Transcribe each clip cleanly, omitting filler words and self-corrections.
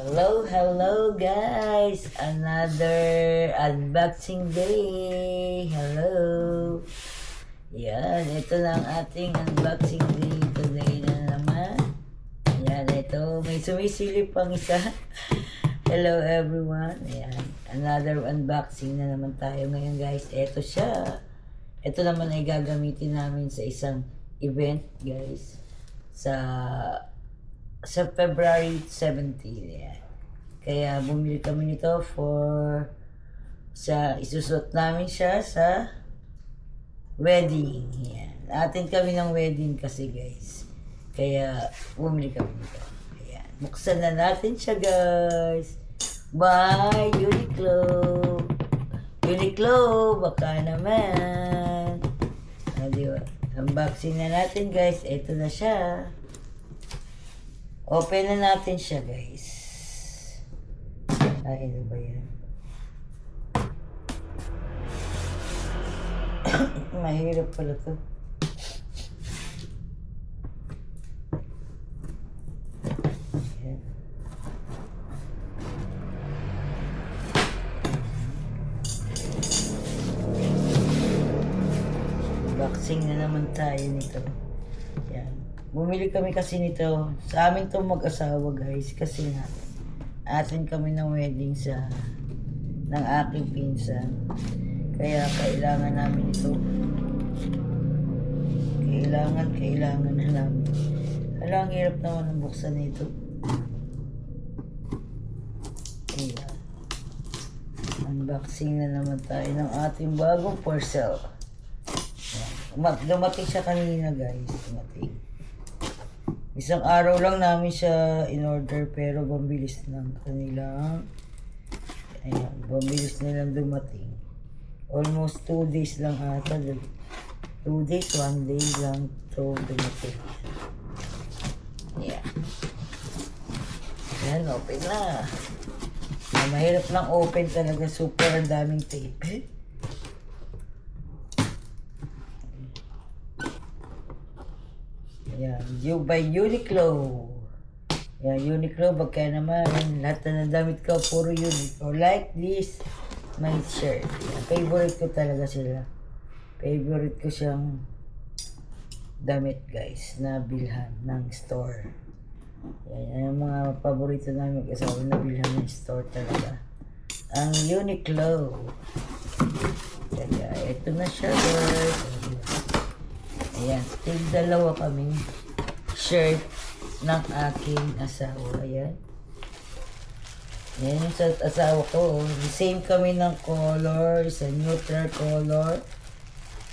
Hello guys! Another unboxing day! Hello! Yan, ito na ang ating unboxing day today na naman. Yan, ito. May sumisilip pang isa. Hello everyone! Yan, another unboxing na naman tayo ngayon guys. Ito siya. Ito naman ay gagamitin namin sa isang event guys. Sa February 17. Yan. Kaya bumili kami nito isusot namin siya sa wedding. Yan. Atin kami ng wedding kasi guys. Kaya bumili kami nito. Ayan. Buksan na natin siya guys. Bye Uniqlo. Uniqlo, baka naman. Diba? Unboxing na natin guys. Ito na siya. Open na natin siya, guys. Ay, ano ba yan? Mahirap pala to. Ayan. Unboxing na naman tayo nito. Yan. Bumili kami kasi nito. Sa amin to mag-asawa guys. Kasi nga, atin kami ng wedding ng aking pinsan. Kaya kailangan namin ito. Kailangan na namin. Ang hirap naman ang buksan nito. Ayan. Unboxing na naman tayo ng ating bagong parcel. Dumating siya kanina guys. Dumating. Isang araw lang namin siya in-order pero mabilis ng kanilang mabilis nilang dumating. Almost 2 days lang ata. 2 days, 1 day lang ito dumating. Yeah. Yan, open na. Mahirap lang open talaga. Super daming tape. Yan, by Uniqlo. Yan, Uniqlo, baka naman, lahat na ng damit ko, puro Uniqlo. Like this, my shirt. Yan, favorite ko talaga sila. Favorite ko siyang damit, guys, na bilhan ng store. Yan, yung mga paborito namin mag-asawa na bilhan ng store talaga. Ang Uniqlo. Kaya, ito na siya, guys. Ayan, dalawa kaming shirt ng aking asawa. Ayan. Ayan yung sa asawa ko. Same kami ng color, sa neutral color.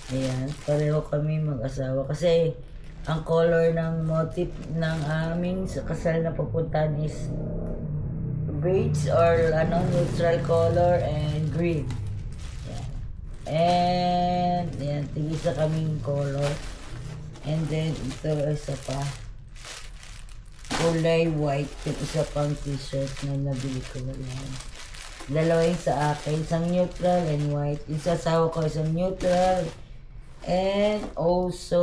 Ayan, pareho kami mag-asawa. Kasi, ang color ng motif ng aming sa kasal na pupuntahan is beige or neutral color and green. Ayan. And, ayan, tigisa kaming color. And then, ito isa pa. Kulay white. Yung isa pang t-shirt na nabili ko. Yan. Dalawa yung sa akin. Isang neutral and white. Yung sa asawa ko, isang neutral. And also,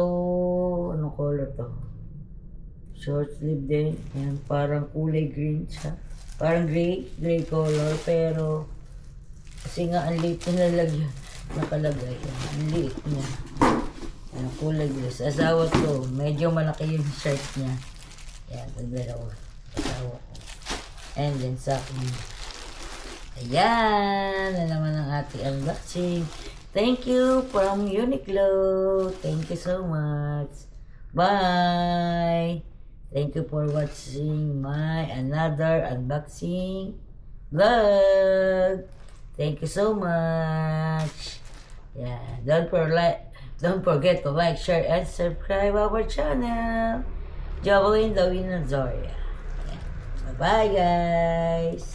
anong color to? Short sleeve din. Yan, parang kulay green siya. Parang gray color. Pero, kasi nga, ang liit na nalagyan. Nakalagay. Yan, ang liit niya. Ang kulay blue. Asawa ko, medyo malaki yung shirt niya. Yan, ang dalawa. Asawa ko. And then sa akin. Ayan, na naman ang ating unboxing. Thank you from Uniqlo. Thank you so much. Bye. Thank you for watching my another unboxing vlog. Thank you so much. Yeah, don't forget to like, share, and subscribe our channel. Jovelyn Lawin Nazoria. Bye-bye, guys.